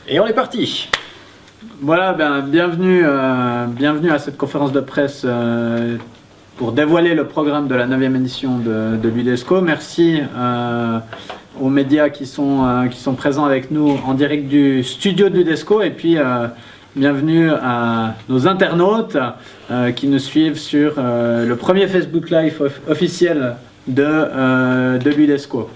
Et on est parti. Voilà, bienvenue à cette conférence de presse pour dévoiler le programme de la 9e édition de l'UDESCO. Merci aux médias qui sont présents avec nous en direct du studio de l'UDESCO, et puis bienvenue à nos internautes qui nous suivent sur le premier Facebook Live officiel de l'UDESCO.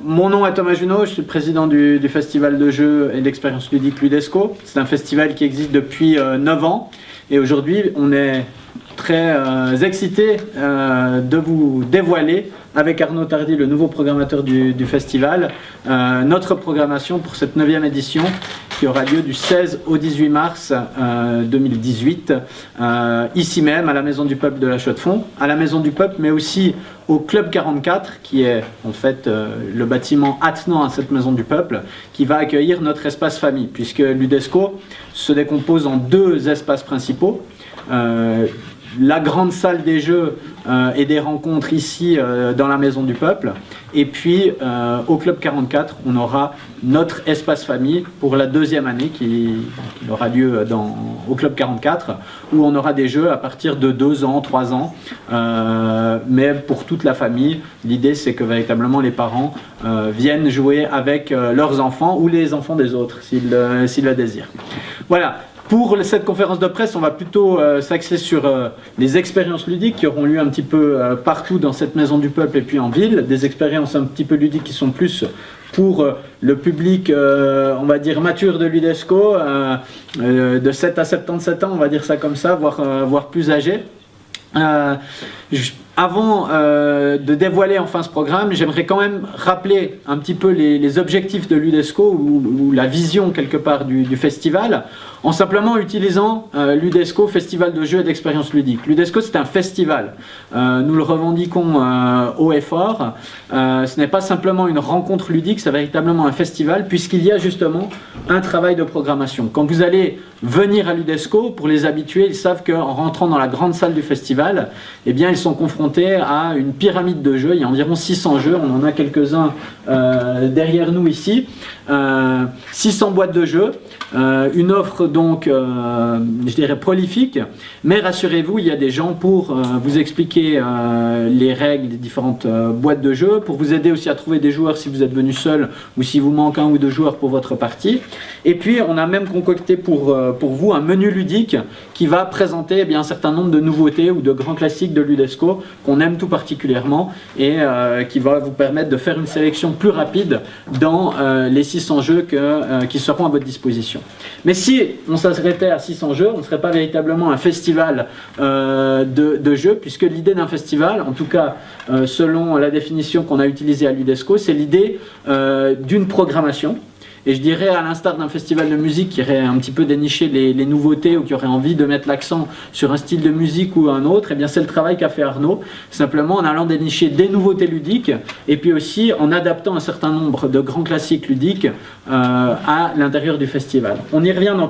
Mon nom est Thomas Junot, je suis le président du festival de jeux et d'expériences ludiques l'UDESCO. C'est un festival qui existe depuis 9 ans, et aujourd'hui on est très excités de vous dévoiler avec Arnaud Tardy, le nouveau programmateur du festival, notre programmation pour cette 9e édition qui aura lieu du 16 au 18 mars 2018, ici même à la Maison du Peuple de la Chaux-de-Fonds, à la Maison du Peuple, mais aussi au Club 44, qui est en fait le bâtiment attenant à cette Maison du Peuple, qui va accueillir notre espace famille, puisque l'UDESCO se décompose en 2 espaces principaux. La grande salle des jeux et des rencontres ici dans la Maison du Peuple, et puis au Club 44 on aura notre espace famille pour la 2e année qui aura lieu au Club 44, où on aura des jeux à partir de 2 ans, 3 ans, mais pour toute la famille. L'idée c'est que véritablement les parents viennent jouer avec leurs enfants ou les enfants des autres s'ils le désirent. Voilà. Pour cette conférence de presse, on va plutôt s'axer sur les expériences ludiques qui auront lieu un petit peu partout dans cette Maison du Peuple et puis en ville. Des expériences un petit peu ludiques qui sont plus pour le public, on va dire, mature de l'UDESCO, de 7 à 77 ans, on va dire ça comme ça, voire plus âgé. Avant de dévoiler enfin ce programme, j'aimerais quand même rappeler un petit peu les objectifs de l'UDESCO ou la vision quelque part du festival, en simplement utilisant l'UDESCO, Festival de jeux et d'expériences ludiques. L'UDESCO c'est un festival, nous le revendiquons haut et fort. Ce n'est pas simplement une rencontre ludique, c'est véritablement un festival, puisqu'il y a justement un travail de programmation. Quand vous allez venir à l'UDESCO, pour les habitués, ils savent qu'en rentrant dans la grande salle du festival, eh bien, ils sont confrontés à une pyramide de jeux. Il y a environ 600 jeux, on en a quelques-uns derrière nous ici. 600 boîtes de jeux, une offre donc, je dirais, prolifique, mais rassurez-vous, il y a des gens pour vous expliquer les règles des différentes boîtes de jeux, pour vous aider aussi à trouver des joueurs si vous êtes venu seul ou si vous manque 1 ou 2 joueurs pour votre partie. Et puis on a même concocté pour vous un menu ludique qui va présenter eh bien, un certain nombre de nouveautés ou de grands classiques de l'UDESCO qu'on aime tout particulièrement, et qui va vous permettre de faire une sélection plus rapide dans les 600 jeux qui seront à votre disposition. Mais si on s'arrêtait à 600 jeux, on ne serait pas véritablement un festival de jeux, puisque l'idée d'un festival, en tout cas selon la définition qu'on a utilisée à l'UDESCO, c'est l'idée d'une programmation. Et je dirais, à l'instar d'un festival de musique qui irait un petit peu dénicher les nouveautés, ou qui aurait envie de mettre l'accent sur un style de musique ou un autre, eh bien c'est le travail qu'a fait Arnaud, simplement en allant dénicher des nouveautés ludiques, et puis aussi en adaptant un certain nombre de grands classiques ludiques à l'intérieur du festival. On y revient dans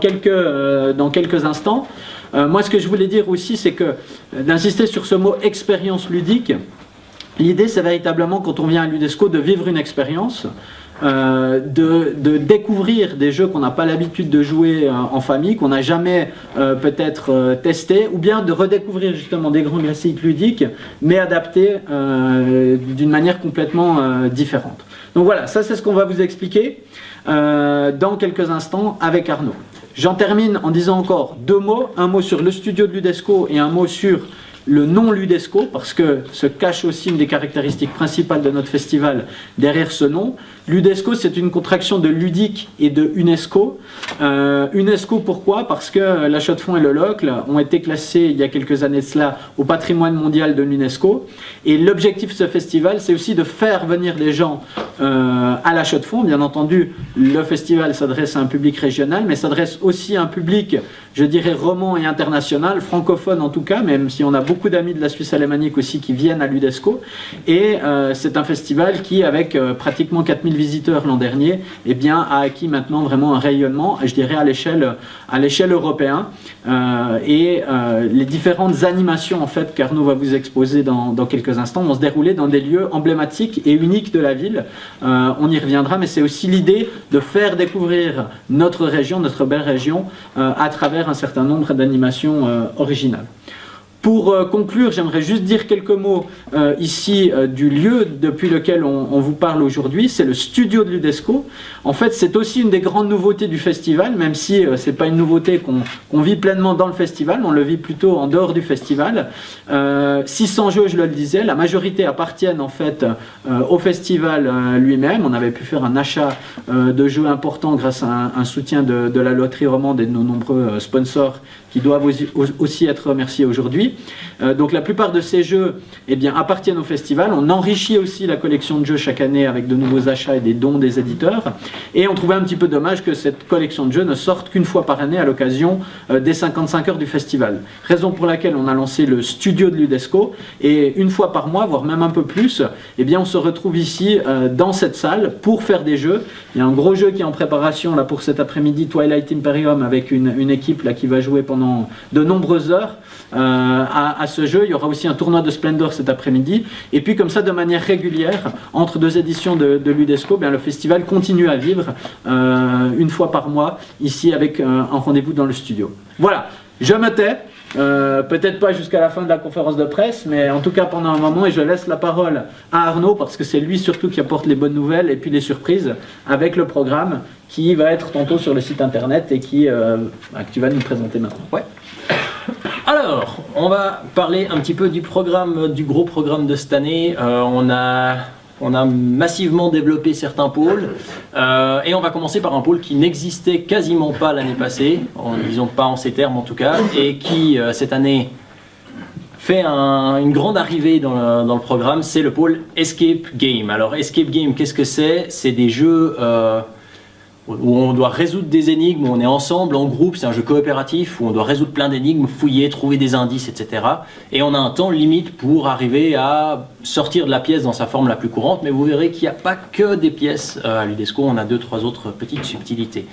quelques instants. Moi, ce que je voulais dire aussi, c'est que d'insister sur ce mot expérience ludique. L'idée, c'est véritablement, quand on vient à l'UDESCO, de vivre une expérience, de découvrir des jeux qu'on n'a pas l'habitude de jouer en famille, qu'on n'a jamais peut-être testé, ou bien de redécouvrir justement des grands classiques ludiques, mais adaptés d'une manière complètement différente. Donc voilà, ça c'est ce qu'on va vous expliquer dans quelques instants avec Arnaud. J'en termine en disant encore 2 mots, un mot sur le studio de l'UDESCO et un mot sur le nom l'UDESCO, parce que se cache aussi une des caractéristiques principales de notre festival derrière ce nom. L'UDESCO, c'est une contraction de ludique et de UNESCO. UNESCO, pourquoi? Parce que la Chaux-de-Fonds et le Locle ont été classés il y a quelques années de cela au patrimoine mondial de l'UNESCO. Et l'objectif de ce festival, c'est aussi de faire venir des gens à la Chaux-de-Fonds. Bien entendu, le festival s'adresse à un public régional, mais s'adresse aussi à un public, je dirais, roman et international, francophone en tout cas, même si on a beaucoup d'amis de la Suisse alémanique aussi qui viennent à l'UDESCO. Et c'est un festival qui, avec pratiquement 4000 visiteurs l'an dernier, eh bien, a acquis maintenant vraiment un rayonnement, je dirais, à l'échelle européenne. Les différentes animations en fait, qu'Arnaud va vous exposer dans quelques instants, vont se dérouler dans des lieux emblématiques et uniques de la ville. On y reviendra, mais c'est aussi l'idée de faire découvrir notre région, notre belle région, à travers un certain nombre d'animations originales. Pour conclure, j'aimerais juste dire quelques mots ici du lieu depuis lequel on vous parle aujourd'hui. C'est le studio de l'UDESCO. En fait, c'est aussi une des grandes nouveautés du festival, même si ce n'est pas une nouveauté qu'on vit pleinement dans le festival, on le vit plutôt en dehors du festival. 600 jeux, je le disais, la majorité appartiennent en fait au festival lui-même. On avait pu faire un achat de jeux importants grâce à un soutien de la loterie romande et de nos nombreux sponsors qui doivent aussi être remerciés aujourd'hui. Donc la plupart de ces jeux eh bien, appartiennent au festival. On enrichit aussi la collection de jeux chaque année avec de nouveaux achats et des dons des éditeurs. Et on trouvait un petit peu dommage que cette collection de jeux ne sorte qu'une fois par année à l'occasion des 55 heures du festival. Raison pour laquelle on a lancé le studio de l'UDESCO. Et une fois par mois, voire même un peu plus, eh bien, on se retrouve ici dans cette salle pour faire des jeux. Il y a un gros jeu qui est en préparation là, pour cet après-midi, Twilight Imperium, avec une équipe là, qui va jouer pendant de nombreuses heures à ce jeu. Il y aura aussi un tournoi de Splendor cet après-midi. Et puis comme ça, de manière régulière, entre deux éditions de l'UDESCO, bien, le festival continue à vivre une fois par mois, ici avec un rendez-vous dans le studio. Voilà, je me tais. Peut-être pas jusqu'à la fin de la conférence de presse, mais en tout cas pendant un moment, et je laisse la parole à Arnaud parce que c'est lui surtout qui apporte les bonnes nouvelles et puis les surprises avec le programme qui va être tantôt sur le site internet et que tu vas nous présenter maintenant. Ouais. Alors, on va parler un petit peu du programme, du gros programme de cette année. On a massivement développé certains pôles et on va commencer par un pôle qui n'existait quasiment pas l'année passée, disons pas en ces termes en tout cas, et qui cette année fait une grande arrivée dans le programme, c'est le pôle Escape Game. Alors Escape Game, qu'est-ce que c'est? C'est des jeux où on doit résoudre des énigmes, où on est ensemble, en groupe, c'est un jeu coopératif, où on doit résoudre plein d'énigmes, fouiller, trouver des indices, etc. Et on a un temps limite pour arriver à sortir de la pièce dans sa forme la plus courante, mais vous verrez qu'il n'y a pas que des pièces à l'UDESCO, on a 2-3 autres petites subtilités.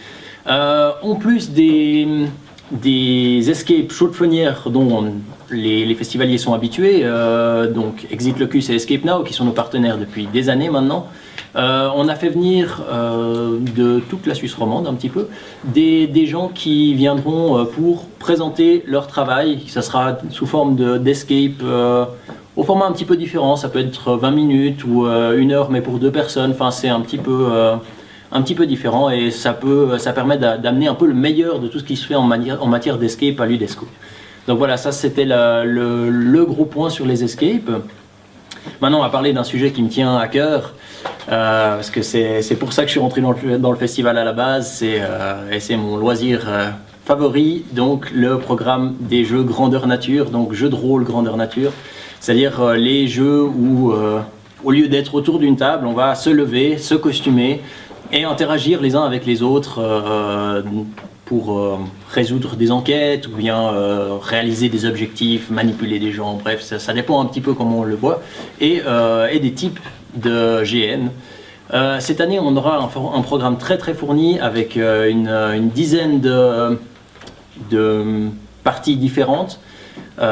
En plus des escapes chaudes-fonnières dont les festivaliers sont habitués, donc Exit Locus et Escape Now, qui sont nos partenaires depuis des années maintenant, on a fait venir de toute la Suisse romande un petit peu des gens qui viendront pour présenter leur travail. Ça sera sous forme d'escape au format un petit peu différent. Ça peut être 20 minutes ou 1 heure, mais pour 2 personnes. Enfin, c'est un petit peu différent et ça permet d'amener un peu le meilleur de tout ce qui se fait en matière d'escape à l'UDESCO. Donc voilà, ça c'était le gros point sur les escapes. Maintenant, on va parler d'un sujet qui me tient à cœur, parce que c'est pour ça que je suis rentré dans le festival à la base, et c'est mon loisir favori, donc le programme des jeux grandeur nature, donc jeux de rôle grandeur nature, c'est-à-dire les jeux où, au lieu d'être autour d'une table, on va se lever, se costumer et interagir les uns avec les autres pour résoudre des enquêtes ou bien réaliser des objectifs, manipuler des gens, bref, ça dépend un petit peu comment on le voit, et des types de GN. Cette année, on aura un programme très très fourni avec une dizaine de parties différentes, et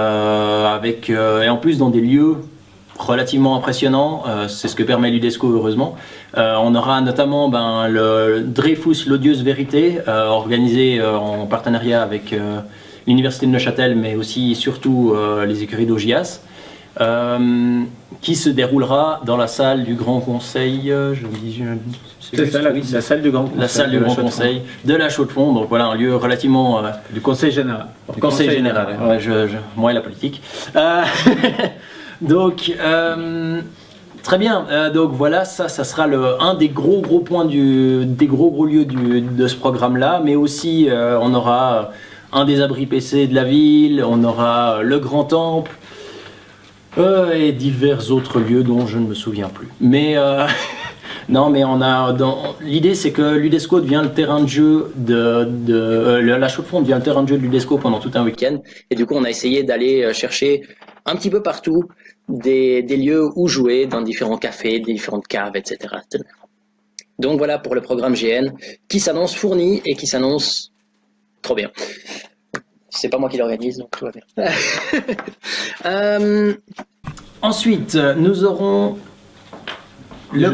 en plus dans des lieux relativement impressionnants, c'est ce que permet l'UDESCO heureusement. On aura notamment le Dreyfus l'odieuse vérité, organisé en partenariat avec l'Université de Neuchâtel, mais aussi et surtout les écuries d'OGIAS, qui se déroulera dans la salle du Grand Conseil, c'est ça, la salle du Grand Conseil, la salle du Grand Conseil de la Chaux-de-Fonds, donc voilà un lieu relativement... du Conseil Général. Du Conseil Général, ouais, moi et la politique. Donc, très bien, donc voilà, ça sera un des gros points, des gros lieux de ce programme-là, mais aussi on aura un des abris PC de la ville, on aura le Grand Temple, et divers autres lieux dont je ne me souviens plus. Mais non, mais l'idée c'est que l'UDESCO devient le terrain de jeu la Chaux-de-Fonds devient le terrain de jeu de l'UDESCO pendant tout un week-end, et du coup on a essayé d'aller chercher un petit peu partout des lieux où jouer, dans différents cafés, des différentes caves, etc. Donc voilà pour le programme GN qui s'annonce fourni et qui s'annonce trop bien. C'est pas moi qui l'organise, donc tout va bien. Ensuite, nous aurons les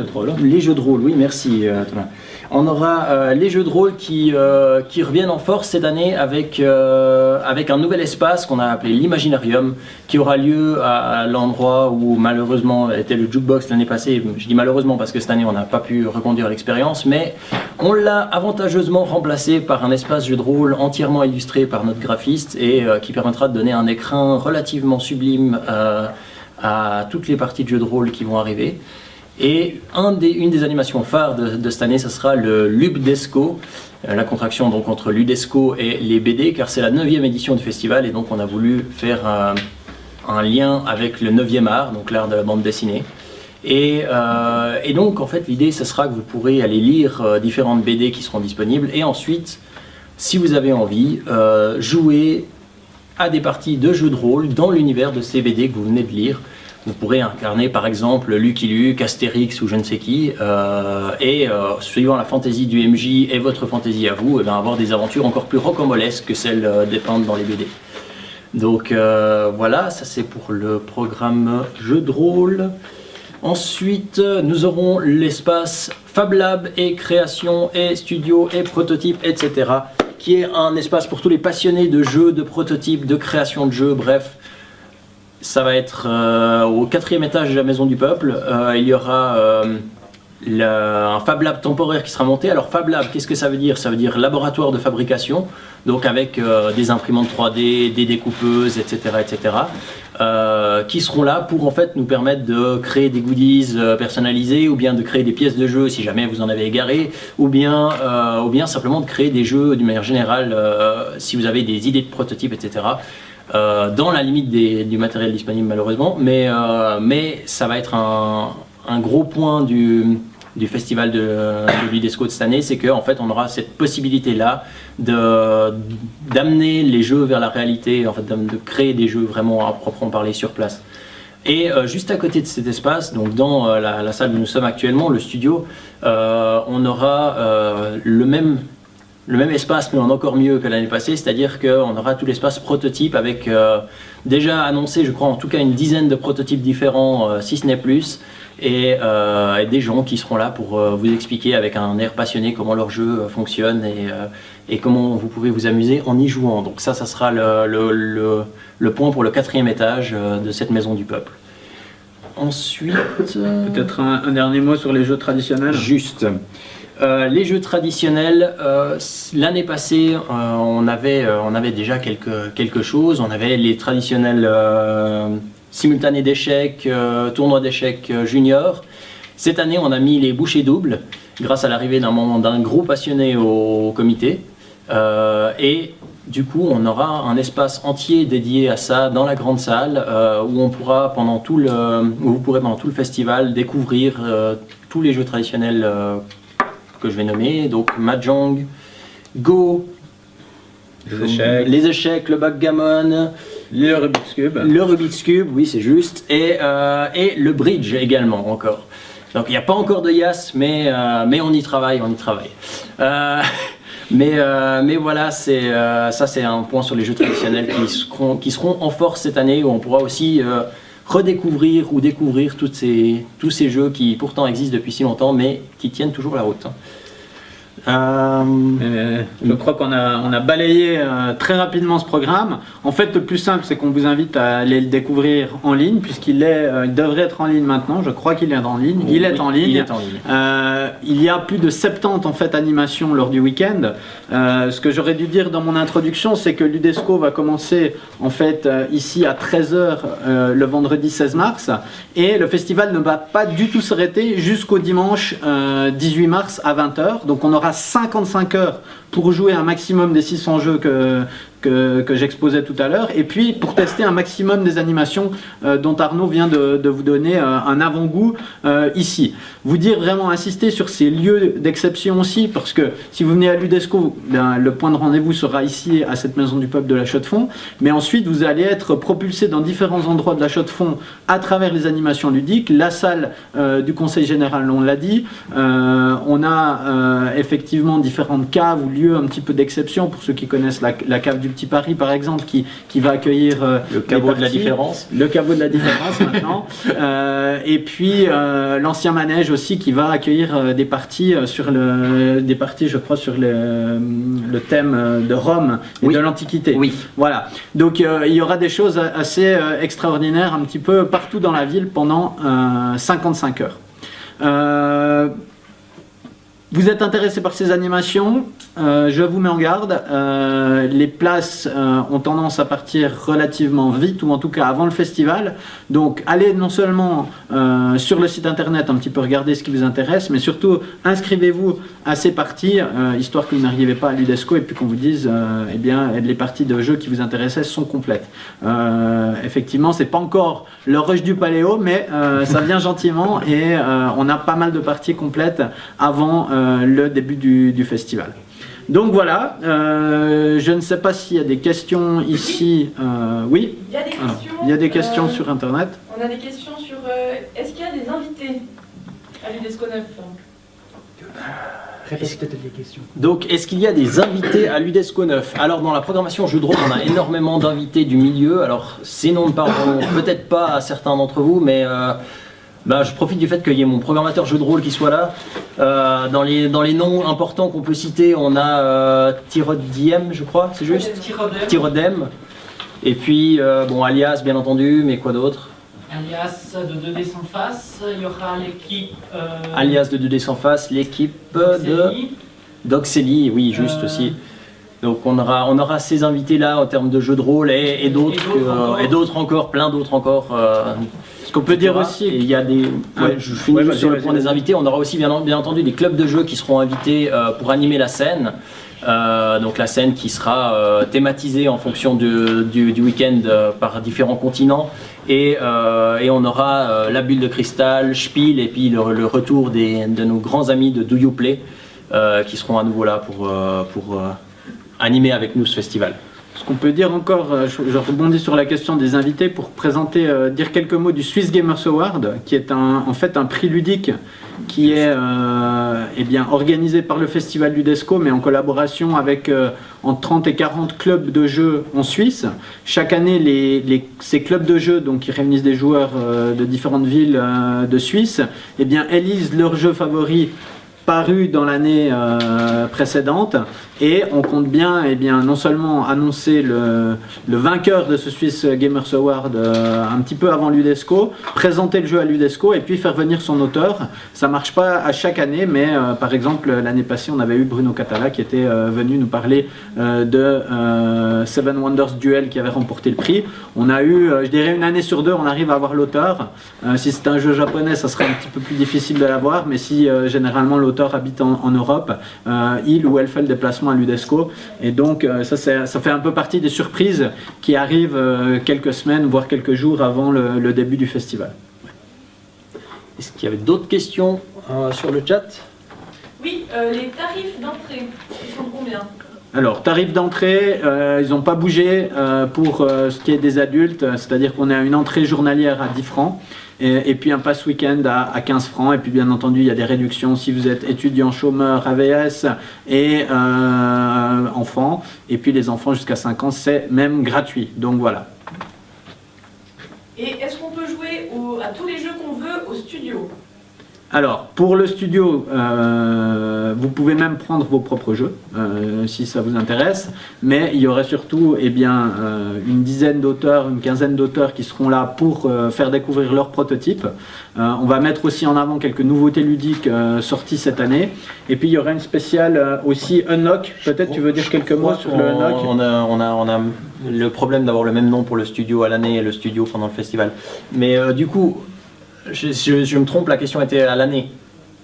jeux de rôle, oui, merci Thomas. On aura les jeux de rôle qui reviennent en force cette année avec un nouvel espace qu'on a appelé l'Imaginarium, qui aura lieu à l'endroit où malheureusement était le jukebox l'année passée. Je dis malheureusement parce que cette année on n'a pas pu reconduire l'expérience, mais on l'a avantageusement remplacé par un espace jeu de rôle entièrement illustré par notre graphiste et qui permettra de donner un écrin relativement sublime à toutes les parties de jeux de rôle qui vont arriver. Et une des animations phares de cette année, ce sera le Lubdesco, la contraction donc entre Ludesco et les BD, car c'est la 9e édition du festival et donc on a voulu faire un lien avec le 9e art, donc l'art de la bande dessinée. Et donc en fait l'idée ce sera que vous pourrez aller lire différentes BD qui seront disponibles et ensuite, si vous avez envie, jouer à des parties de jeux de rôle dans l'univers de ces BD que vous venez de lire. Vous pourrez incarner par exemple Lucky Luke, Astérix ou je ne sais qui, suivant la fantaisie du MJ et votre fantaisie à vous, avoir des aventures encore plus rocambolesques que celles dépeintes dans les BD. Donc voilà, ça c'est pour le programme jeu de rôle. Ensuite, nous aurons l'espace Fab Lab et création et studio et prototype, etc. qui est un espace pour tous les passionnés de jeux, de prototypes, de création de jeux, bref. Ça va être au 4e étage de la Maison du Peuple. Il y aura un Fab Lab temporaire qui sera monté. Alors Fab Lab, qu'est-ce que ça veut dire? Ça veut dire laboratoire de fabrication, donc avec des imprimantes 3D, des découpeuses, etc., qui seront là pour en fait nous permettre de créer des goodies personnalisés, ou bien de créer des pièces de jeu si jamais vous en avez égaré, ou bien simplement de créer des jeux d'une manière générale si vous avez des idées de prototypes, etc. Dans la limite du matériel disponible malheureusement, mais ça va être un gros point du festival de Ludesco de cette année, c'est qu'en fait on aura cette possibilité là d'amener les jeux vers la réalité, en fait de créer des jeux vraiment à proprement parler sur place. Et juste à côté de cet espace, donc dans la salle où nous sommes actuellement, le studio, on aura le même espace mais en encore mieux que l'année passée, c'est-à-dire qu'on aura tout l'espace prototype avec déjà annoncé, je crois en tout cas une dizaine de prototypes différents, si ce n'est plus, et des gens qui seront là pour vous expliquer avec un air passionné comment leur jeu fonctionne et comment vous pouvez vous amuser en y jouant. Donc ça sera le point pour le 4e étage de cette Maison du Peuple. Ensuite... Peut-être un dernier mot sur les jeux traditionnels. Juste. Les jeux traditionnels, l'année passée, on avait déjà quelque chose. On avait les traditionnels simultanés d'échecs, tournois d'échecs junior. Cette année, on a mis les bouchées doubles, grâce à l'arrivée d'un gros passionné au comité. Et du coup, on aura un espace entier dédié à ça dans la grande salle, où vous pourrez pendant tout le festival découvrir tous les jeux traditionnels que je vais nommer, donc Mahjong, Go, les échecs, le backgammon, le Rubik's Cube, oui c'est juste, et le bridge également encore. Donc il n'y a pas encore de Yas, mais on y travaille. Mais voilà, ça c'est un point sur les jeux traditionnels qui seront en force cette année, où on pourra aussi redécouvrir ou découvrir tous ces jeux qui pourtant existent depuis si longtemps mais qui tiennent toujours la route. Je crois qu'on a balayé très rapidement ce programme. En fait, le plus simple, c'est qu'on vous invite à aller le découvrir en ligne, puisqu'il devrait être en ligne maintenant. Je crois qu'il est en ligne. Il est en ligne. Il y a plus de 70 en fait animations lors du week-end. Ce que j'aurais dû dire dans mon introduction, c'est que Ludesco va commencer en fait ici à 13h le vendredi 16 mars, et le festival ne va pas du tout s'arrêter jusqu'au dimanche 18 mars à 20h. Donc on aura 55 heures pour jouer un maximum des 600 jeux que j'exposais tout à l'heure, et puis pour tester un maximum des animations dont Arnaud vient de vous donner un avant-goût ici. Vous dire vraiment insister sur ces lieux d'exception aussi, parce que si vous venez à Ludesco, le point de rendez-vous sera ici à cette maison du peuple de la Chaux-de-Fonds, mais ensuite vous allez être propulsé dans différents endroits de la Chaux-de-Fonds à travers les animations ludiques, la salle du Conseil Général, on l'a dit, on a effectivement différentes caves ou lieux un petit peu d'exception, pour ceux qui connaissent la cave du Petit Paris par exemple, qui va accueillir le caveau de la différence. Le caveau de la différence maintenant. Et puis l'ancien manège aussi qui va accueillir des parties je crois sur le thème de Rome et de l'Antiquité. Oui. Voilà. Donc il y aura des choses assez extraordinaires un petit peu partout dans la ville pendant 55 heures. Vous êtes intéressé par ces animations, je vous mets en garde, les places ont tendance à partir relativement vite, ou en tout cas avant le festival, donc allez non seulement sur le site internet un petit peu regarder ce qui vous intéresse, mais surtout inscrivez-vous à ces parties, histoire que vous n'arrivez pas à Ludesco et puis qu'on vous dise eh bien les parties de jeux qui vous intéressaient sont complètes. Effectivement, c'est pas encore le rush du Paléo, mais ça vient gentiment et on a pas mal de parties complètes avant le début du festival. Donc voilà, je ne sais pas s'il y a des questions ici. Oui, il y a des questions, il y a des questions sur internet. On a des questions sur est-ce qu'il y a des invités à l'UDESCO 9? Répète peut-être les questions. Donc, est-ce qu'il y a des invités à l'UDESCO 9? Alors, dans la programmation jeux de rôle, on a énormément d'invités du milieu. Alors, ces noms ne parleront peut-être pas à certains d'entre vous, mais je profite du fait qu'il y ait mon programmateur jeu de rôle qui soit là. Dans les noms importants qu'on peut citer, on a Tyrodiem, je crois, c'est juste Tyrodem. Et puis, Alias, bien entendu, mais quoi d'autre? Alias de 2D sans face, il y aura l'équipe... Alias de 2D sans face, l'équipe de Doxelli, oui, juste aussi. Donc on aura ces invités-là en termes de jeux de rôle et d'autres encore, plein d'autres encore. Ce qu'on peut dire aussi, il y a des... je finis juste sur le point des invités. On aura aussi bien entendu des clubs de jeux qui seront invités pour animer la scène. Donc la scène qui sera thématisée en fonction du week-end par différents continents. Et on aura la bulle de cristal, Spiel et puis le retour de nos grands amis de Do You Play qui seront à nouveau là pour animer avec nous ce festival. Ce qu'on peut dire encore, je rebondis sur la question des invités pour présenter, dire quelques mots du Swiss Gamers Award, qui est en fait un prix ludique qui est organisé par le festival Ludesco, mais en collaboration avec entre 30 et 40 clubs de jeux en Suisse. Chaque année, ces clubs de jeux, donc qui réunissent des joueurs de différentes villes de Suisse, élisent leurs jeux favoris paru dans l'année précédente, et on compte bien, non seulement annoncer le vainqueur de ce Swiss Gamers Award un petit peu avant l'UDESCO, présenter le jeu à l'UDESCO et puis faire venir son auteur. Ça marche pas à chaque année, mais par exemple l'année passée on avait eu Bruno Catala qui était venu nous parler de Seven Wonders Duel qui avait remporté le prix. On a eu, je dirais une année sur deux, on arrive à avoir l'auteur. Si c'est un jeu japonais, ça serait un petit peu plus difficile de l'avoir, mais si généralement l'auteur habite en Europe, il ou elle fait le déplacement à l'UDESCO, et donc ça fait un peu partie des surprises qui arrivent quelques semaines voire quelques jours avant le début du festival. Est-ce qu'il y avait d'autres questions sur le chat? Oui, les tarifs d'entrée, ils sont de combien? Alors, tarifs d'entrée, ils n'ont pas bougé pour ce qui est des adultes, c'est-à-dire qu'on a une entrée journalière à 10 francs et puis un pass week-end à 15 francs. Et puis bien entendu, il y a des réductions si vous êtes étudiant, chômeur, AVS et enfant. Et puis les enfants jusqu'à 5 ans, c'est même gratuit. Donc voilà. Et est-ce qu'on peut jouer à tous les jeux qu'on veut au studio? Alors, pour le studio, vous pouvez même prendre vos propres jeux, si ça vous intéresse, mais il y aurait surtout une dizaine d'auteurs, une quinzaine d'auteurs qui seront là pour faire découvrir leurs prototypes. On va mettre aussi en avant quelques nouveautés ludiques sorties cette année, et puis il y aura une spéciale aussi Unlock. Peut-être tu veux dire quelques mots sur le Unlock? On a le problème d'avoir le même nom pour le studio à l'année et le studio pendant le festival. Mais du coup, je me trompe, la question était à l'année.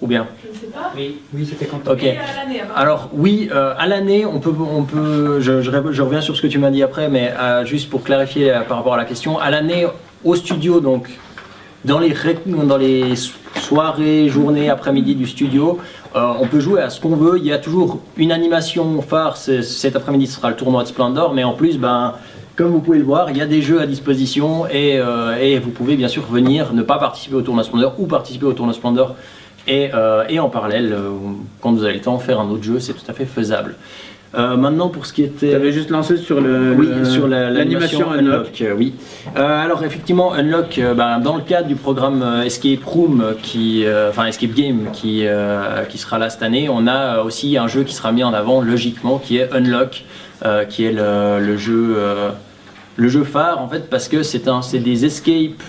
ou bien? Je ne sais pas. Oui, c'était quand. Ok. Et à l'année, apparemment. Alors oui, à l'année, on peut je reviens sur ce que tu m'as dit après, mais juste pour clarifier par rapport à la question, à l'année, au studio, donc dans les soirées, journées, après-midi du studio, on peut jouer à ce qu'on veut. Il y a toujours une animation phare. Cet après-midi, ce sera le tournoi de Splendor, mais en plus, comme vous pouvez le voir, il y a des jeux à disposition et vous pouvez bien sûr venir, ne pas participer au tournoi Splendor ou participer au tournoi Splendor et en parallèle, quand vous avez le temps, faire un autre jeu, c'est tout à fait faisable. Maintenant, pour ce qui était... Tu avais juste lancé sur sur l'animation Unlock. oui. Alors effectivement, Unlock, dans le cadre du programme Escape Room, Escape Game qui sera là cette année, on a aussi un jeu qui sera mis en avant logiquement, qui est Unlock, qui est le jeu phare en fait, parce que c'est des escapes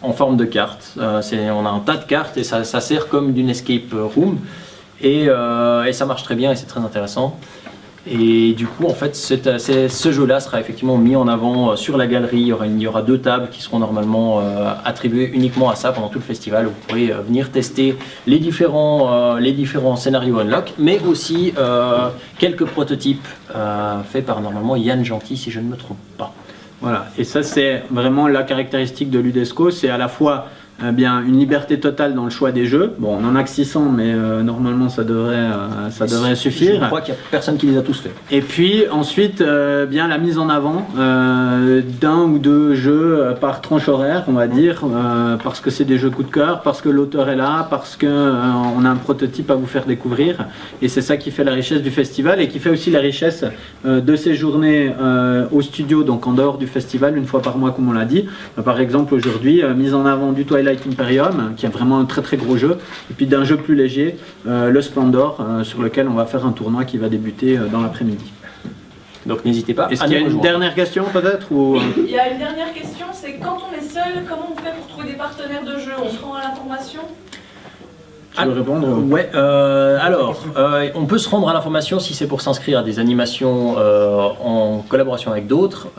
en forme de cartes. On a un tas de cartes et ça sert comme d'une escape room et ça marche très bien et c'est très intéressant. Et du coup, en fait, ce jeu-là sera effectivement mis en avant sur la galerie. Il y aura 2 tables qui seront normalement attribuées uniquement à ça pendant tout le festival. Vous pourrez venir tester les différents scénarios Unlock, mais aussi quelques prototypes faits par normalement Yann Gentil, si je ne me trompe pas. Voilà, et ça c'est vraiment la caractéristique de Ludesco, c'est à la fois une liberté totale dans le choix des jeux. Bon, on en a que 600, mais normalement ça devrait suffire. Je crois qu'il n'y a personne qui les a tous faits. Et puis ensuite, la mise en avant d'un ou 2 jeux par tranche horaire, on va dire, parce que c'est des jeux coup de cœur, parce que l'auteur est là, parce qu'on a un prototype à vous faire découvrir. Et c'est ça qui fait la richesse du festival et qui fait aussi la richesse de ces journées au studio, donc en dehors du festival, une fois par mois, comme on l'a dit. Par exemple, aujourd'hui, mise en avant du Twilight Imperium, qui est vraiment un très très gros jeu, et puis d'un jeu plus léger, le Splendor, sur lequel on va faire un tournoi qui va débuter dans l'après-midi. Donc n'hésitez pas. Est-ce qu'il y a une dernière question peut-être ou... Il y a une dernière question, c'est quand on est seul, comment on fait pour trouver des partenaires de jeu? On se rend à l'information? Tu veux répondre? Ouais, on peut se rendre à l'information si c'est pour s'inscrire à des animations en collaboration avec d'autres,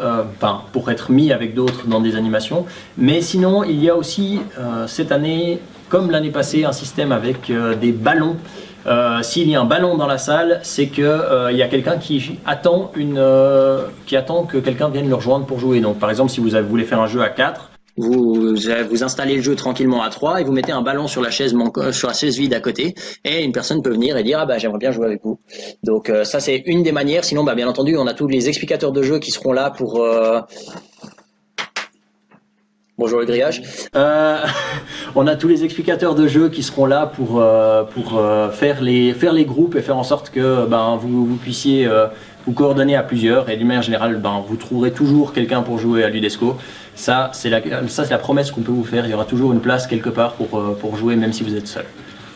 pour être mis avec d'autres dans des animations. Mais sinon, il y a aussi cette année, comme l'année passée, un système avec des ballons. S'il y a un ballon dans la salle, c'est que il y a quelqu'un qui attend que quelqu'un vienne le rejoindre pour jouer. Donc, par exemple, si vous voulez faire un jeu à 4, vous installez le jeu tranquillement à 3 et vous mettez un ballon sur la chaise vide à côté et une personne peut venir et dire j'aimerais bien jouer avec vous. Donc ça c'est une des manières. Sinon bien entendu on a tous les explicateurs de jeu qui seront là pour bonjour le grillage. On a tous les explicateurs de jeu qui seront là pour faire les groupes et faire en sorte que vous puissiez vous coordonner à plusieurs et d'une manière générale vous trouverez toujours quelqu'un pour jouer à Ludesco. Ça c'est la promesse qu'on peut vous faire. Il y aura toujours une place quelque part pour jouer même si vous êtes seul.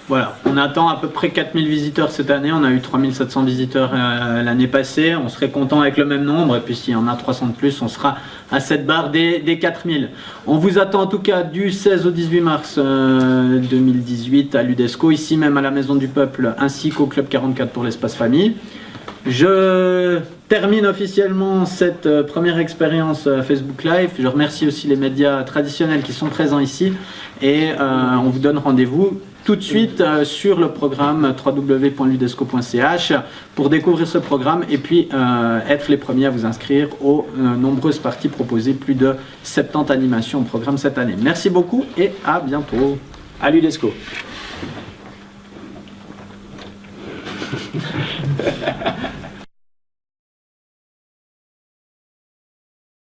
Voilà, on attend à peu près 4000 visiteurs cette année, on a eu 3700 visiteurs l'année passée, on serait content avec le même nombre, et puis s'il y en a 300 de plus, on sera à cette barre des 4000. On vous attend en tout cas du 16 au 18 mars 2018 à Ludesco, ici même à la Maison du Peuple, ainsi qu'au Club 44 pour l'espace famille. Je termine officiellement cette première expérience Facebook Live. Je remercie aussi les médias traditionnels qui sont présents ici et on vous donne rendez-vous tout de suite sur le programme www.ludesco.ch pour découvrir ce programme et puis être les premiers à vous inscrire aux nombreuses parties proposées, plus de 70 animations au programme cette année. Merci beaucoup et à bientôt. À Ludesco.